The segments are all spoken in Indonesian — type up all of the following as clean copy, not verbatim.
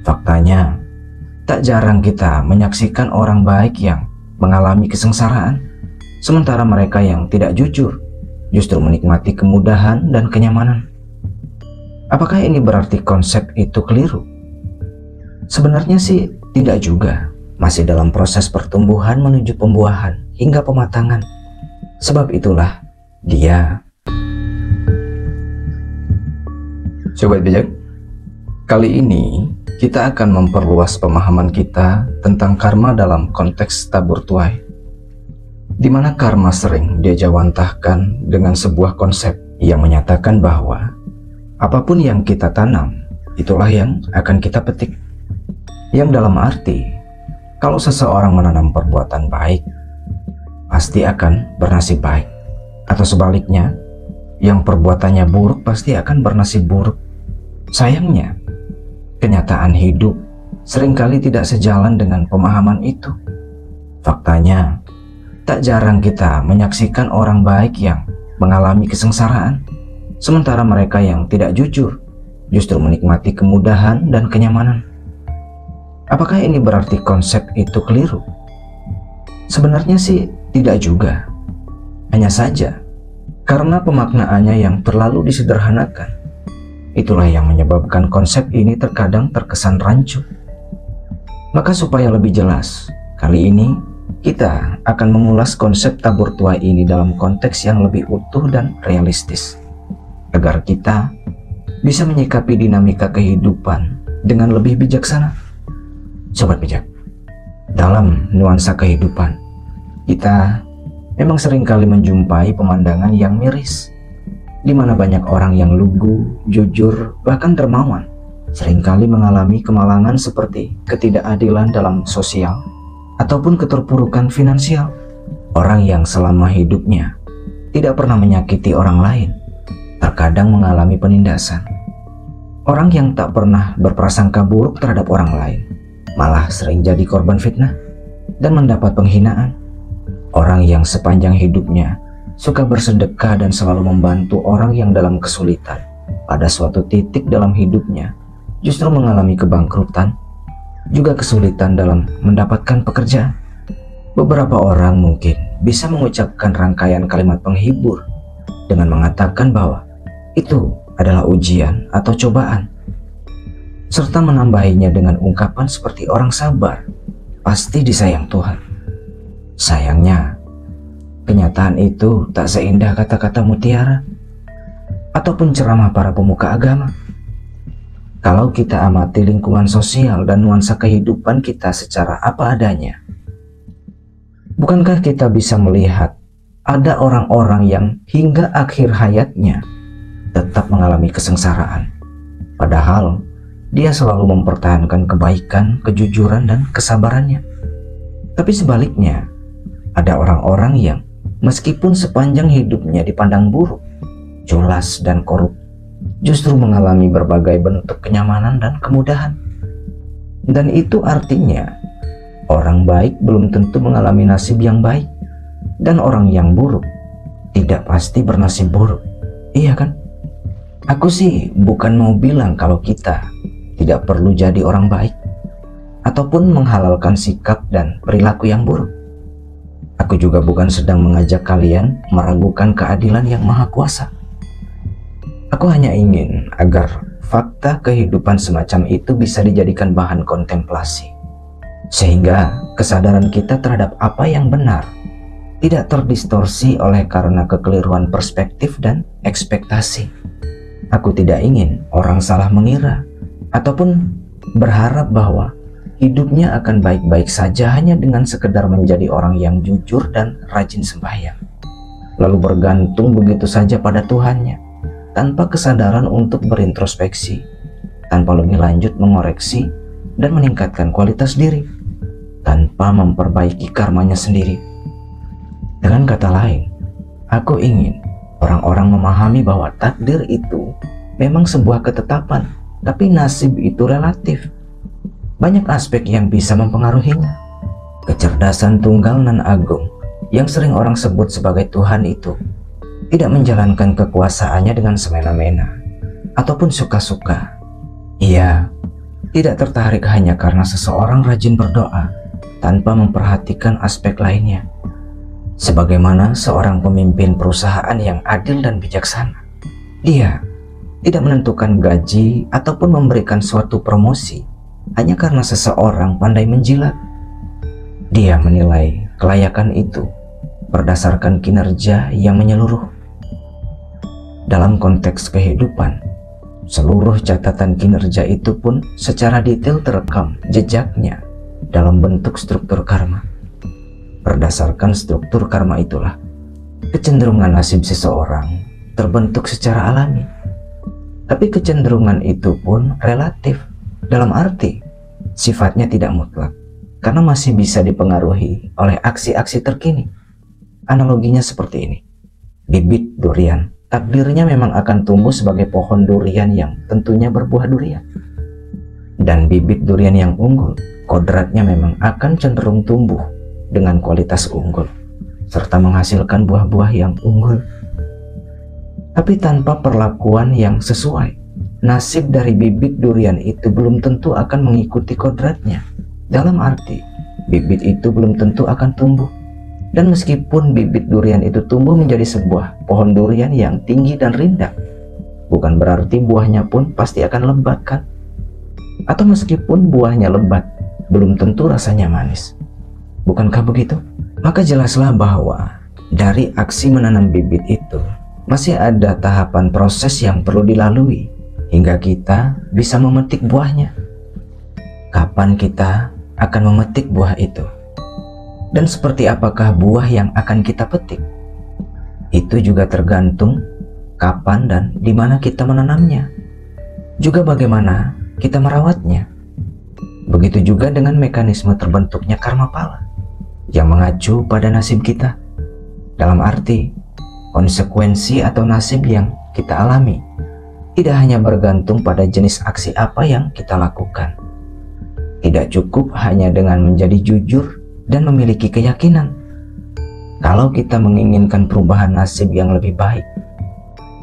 Faktanya, tak jarang kita menyaksikan orang baik yang mengalami kesengsaraan, sementara mereka yang tidak jujur justru menikmati kemudahan dan kenyamanan. Apakah ini berarti konsep itu keliru? Sebenarnya sih tidak juga. Masih dalam proses pertumbuhan menuju pembuahan hingga pematangan. Sebab itulah dia. Sobat bijak, kali ini kita akan memperluas pemahaman kita tentang karma dalam konteks tabur tuai, di mana karma sering diajawantahkan dengan sebuah konsep yang menyatakan bahwa apapun yang kita tanam, itulah yang akan kita petik. Yang dalam arti, kalau seseorang menanam perbuatan baik, pasti akan bernasib baik. Atau sebaliknya, yang perbuatannya buruk pasti akan bernasib buruk. Sayangnya, kenyataan hidup seringkali tidak sejalan dengan pemahaman itu. Faktanya, tak jarang kita menyaksikan orang baik yang mengalami kesengsaraan, sementara mereka yang tidak jujur justru menikmati kemudahan dan kenyamanan. Apakah ini berarti konsep itu keliru? Sebenarnya sih tidak juga. Hanya saja, karena pemaknaannya yang terlalu disederhanakan, itulah yang menyebabkan konsep ini terkadang terkesan rancu. Maka supaya lebih jelas, kali ini kita akan mengulas konsep tabur tuai ini dalam konteks yang lebih utuh dan realistis, agar kita bisa menyikapi dinamika kehidupan dengan lebih bijaksana. Sobat bijak, dalam nuansa kehidupan, kita memang seringkali menjumpai pemandangan yang miris, di mana banyak orang yang lugu, jujur, bahkan dermawan, seringkali mengalami kemalangan seperti ketidakadilan dalam sosial, ataupun keterpurukan finansial. Orang yang selama hidupnya tidak pernah menyakiti orang lain, terkadang mengalami penindasan. Orang yang tak pernah berprasangka buruk terhadap orang lain, malah sering jadi korban fitnah dan mendapat penghinaan. Orang yang sepanjang hidupnya suka bersedekah dan selalu membantu orang yang dalam kesulitan, pada suatu titik dalam hidupnya justru mengalami kebangkrutan, juga kesulitan dalam mendapatkan pekerjaan. Beberapa orang mungkin bisa mengucapkan rangkaian kalimat penghibur dengan mengatakan bahwa itu adalah ujian atau cobaan, serta menambahinya dengan ungkapan seperti orang sabar pasti disayang Tuhan. Sayangnya, kenyataan itu tak seindah kata-kata mutiara ataupun ceramah para pemuka agama. Kalau kita amati lingkungan sosial dan nuansa kehidupan kita secara apa adanya, bukankah kita bisa melihat ada orang-orang yang hingga akhir hayatnya tetap mengalami kesengsaraan, padahal dia selalu mempertahankan kebaikan, kejujuran, dan kesabarannya. Tapi sebaliknya, ada orang-orang yang meskipun sepanjang hidupnya dipandang buruk, culas, dan korup, justru mengalami berbagai bentuk kenyamanan dan kemudahan. Dan itu artinya, orang baik belum tentu mengalami nasib yang baik, dan orang yang buruk tidak pasti bernasib buruk. Iya kan? Aku sih bukan mau bilang kalau kita tidak perlu jadi orang baik ataupun menghalalkan sikap dan perilaku yang buruk. Aku juga bukan sedang mengajak kalian meragukan keadilan yang maha kuasa. Aku hanya ingin agar fakta kehidupan semacam itu bisa dijadikan bahan kontemplasi, sehingga kesadaran kita terhadap apa yang benar tidak terdistorsi oleh karena kekeliruan perspektif dan ekspektasi. Aku tidak ingin orang salah mengira ataupun berharap bahwa hidupnya akan baik-baik saja hanya dengan sekedar menjadi orang yang jujur dan rajin sembahyang, lalu bergantung begitu saja pada Tuhannya tanpa kesadaran untuk berintrospeksi, tanpa lebih lanjut mengoreksi dan meningkatkan kualitas diri, tanpa memperbaiki karmanya sendiri. Dengan kata lain, aku ingin orang-orang memahami bahwa takdir itu memang sebuah ketetapan, tapi nasib itu relatif. Banyak aspek yang bisa mempengaruhinya. Kecerdasan tunggal nan agung yang sering orang sebut sebagai Tuhan itu tidak menjalankan kekuasaannya dengan semena-mena ataupun suka-suka. Ia tidak tertarik hanya karena seseorang rajin berdoa tanpa memperhatikan aspek lainnya. Sebagaimana seorang pemimpin perusahaan yang adil dan bijaksana, dia tidak menentukan gaji ataupun memberikan suatu promosi hanya karena seseorang pandai menjilat. Dia menilai kelayakan itu berdasarkan kinerja yang menyeluruh. Dalam konteks kehidupan, seluruh catatan kinerja itu pun secara detail terekam jejaknya dalam bentuk struktur karma. Berdasarkan struktur karma itulah kecenderungan nasib seseorang terbentuk secara alami. Tapi kecenderungan itu pun relatif, dalam arti sifatnya tidak mutlak, karena masih bisa dipengaruhi oleh aksi-aksi terkini. Analoginya seperti ini. Bibit durian, takdirnya memang akan tumbuh sebagai pohon durian yang tentunya berbuah durian. Dan bibit durian yang unggul, kodratnya memang akan cenderung tumbuh dengan kualitas unggul, serta menghasilkan buah-buah yang unggul. Tapi tanpa perlakuan yang sesuai, nasib dari bibit durian itu belum tentu akan mengikuti kodratnya. Dalam arti, bibit itu belum tentu akan tumbuh. Dan meskipun bibit durian itu tumbuh menjadi sebuah pohon durian yang tinggi dan rindang, bukan berarti buahnya pun pasti akan lebat, kan? Atau meskipun buahnya lebat, belum tentu rasanya manis. Bukankah begitu? Maka jelaslah bahwa dari aksi menanam bibit itu masih ada tahapan proses yang perlu dilalui hingga kita bisa memetik buahnya. Kapan kita akan memetik buah itu? Dan seperti apakah buah yang akan kita petik? Itu juga tergantung kapan dan di mana kita menanamnya. Juga bagaimana kita merawatnya. Begitu juga dengan mekanisme terbentuknya karma pala yang mengacu pada nasib kita. Dalam arti, konsekuensi atau nasib yang kita alami tidak hanya bergantung pada jenis aksi apa yang kita lakukan. Tidak cukup hanya dengan menjadi jujur dan memiliki keyakinan. Kalau kita menginginkan perubahan nasib yang lebih baik,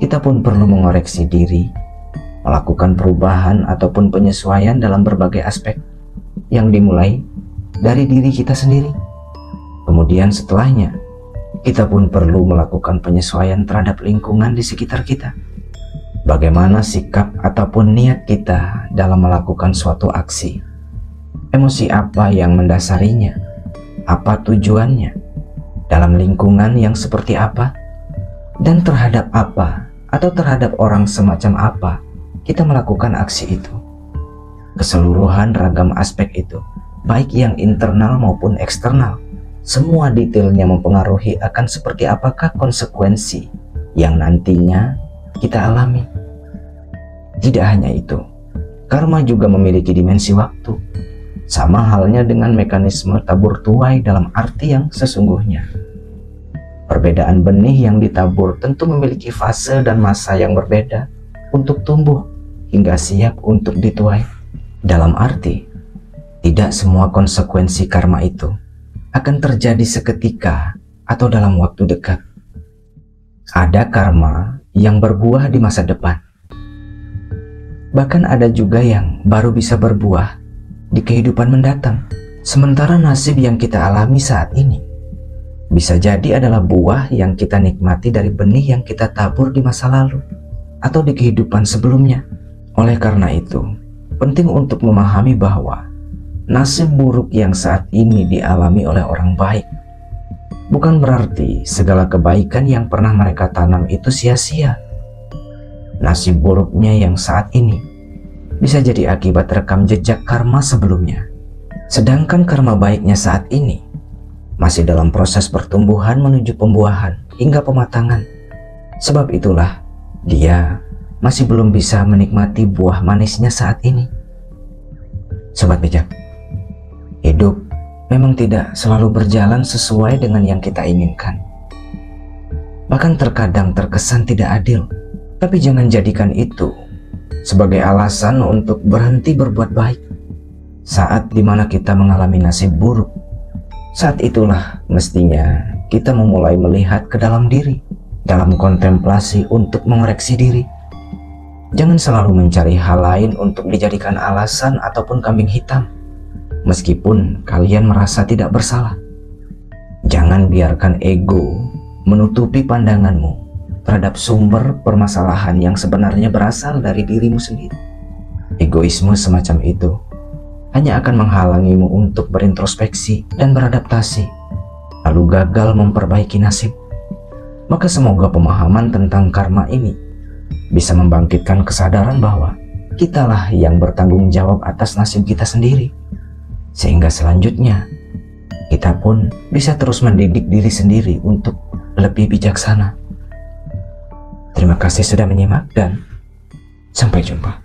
kita pun perlu mengoreksi diri, melakukan perubahan ataupun penyesuaian dalam berbagai aspek yang dimulai dari diri kita sendiri. Kemudian setelahnya, kita pun perlu melakukan penyesuaian terhadap lingkungan di sekitar kita. Bagaimana sikap ataupun niat kita dalam melakukan suatu aksi? Emosi apa yang mendasarinya? Apa tujuannya? Dalam lingkungan yang seperti apa? Dan terhadap apa atau terhadap orang semacam apa kita melakukan aksi itu? Keseluruhan ragam aspek itu, baik yang internal maupun eksternal, semua detailnya mempengaruhi akan seperti apakah konsekuensi yang nantinya kita alami. Tidak hanya itu, karma juga memiliki dimensi waktu. Sama halnya dengan mekanisme tabur tuai dalam arti yang sesungguhnya. Perbedaan benih yang ditabur tentu memiliki fase dan masa yang berbeda untuk tumbuh hingga siap untuk dituai. Dalam arti, tidak semua konsekuensi karma itu akan terjadi seketika atau dalam waktu dekat. Ada karma yang berbuah di masa depan. Bahkan ada juga yang baru bisa berbuah di kehidupan mendatang. Sementara nasib yang kita alami saat ini bisa jadi adalah buah yang kita nikmati dari benih yang kita tabur di masa lalu atau di kehidupan sebelumnya. Oleh karena itu, penting untuk memahami bahwa nasib buruk yang saat ini dialami oleh orang baik bukan berarti segala kebaikan yang pernah mereka tanam itu sia-sia. Nasib buruknya yang saat ini bisa jadi akibat rekam jejak karma sebelumnya. Sedangkan karma baiknya saat ini masih dalam proses pertumbuhan menuju pembuahan hingga pematangan. Sebab itulah dia masih belum bisa menikmati buah manisnya saat ini. Sobat bijak, hidup memang tidak selalu berjalan sesuai dengan yang kita inginkan. Bahkan terkadang terkesan tidak adil. Tapi jangan jadikan itu sebagai alasan untuk berhenti berbuat baik. Saat dimana kita mengalami nasib buruk, saat itulah mestinya kita memulai melihat ke dalam diri, dalam kontemplasi untuk mengoreksi diri. Jangan selalu mencari hal lain untuk dijadikan alasan ataupun kambing hitam, meskipun kalian merasa tidak bersalah. Jangan biarkan ego menutupi pandanganmu terhadap sumber permasalahan yang sebenarnya berasal dari dirimu sendiri. Egoisme semacam itu hanya akan menghalangimu untuk berintrospeksi dan beradaptasi, lalu gagal memperbaiki nasib. Maka semoga pemahaman tentang karma ini bisa membangkitkan kesadaran bahwa kitalah yang bertanggung jawab atas nasib kita sendiri, sehingga selanjutnya kita pun bisa terus mendidik diri sendiri untuk lebih bijaksana. Terima kasih sudah menyimak dan sampai jumpa.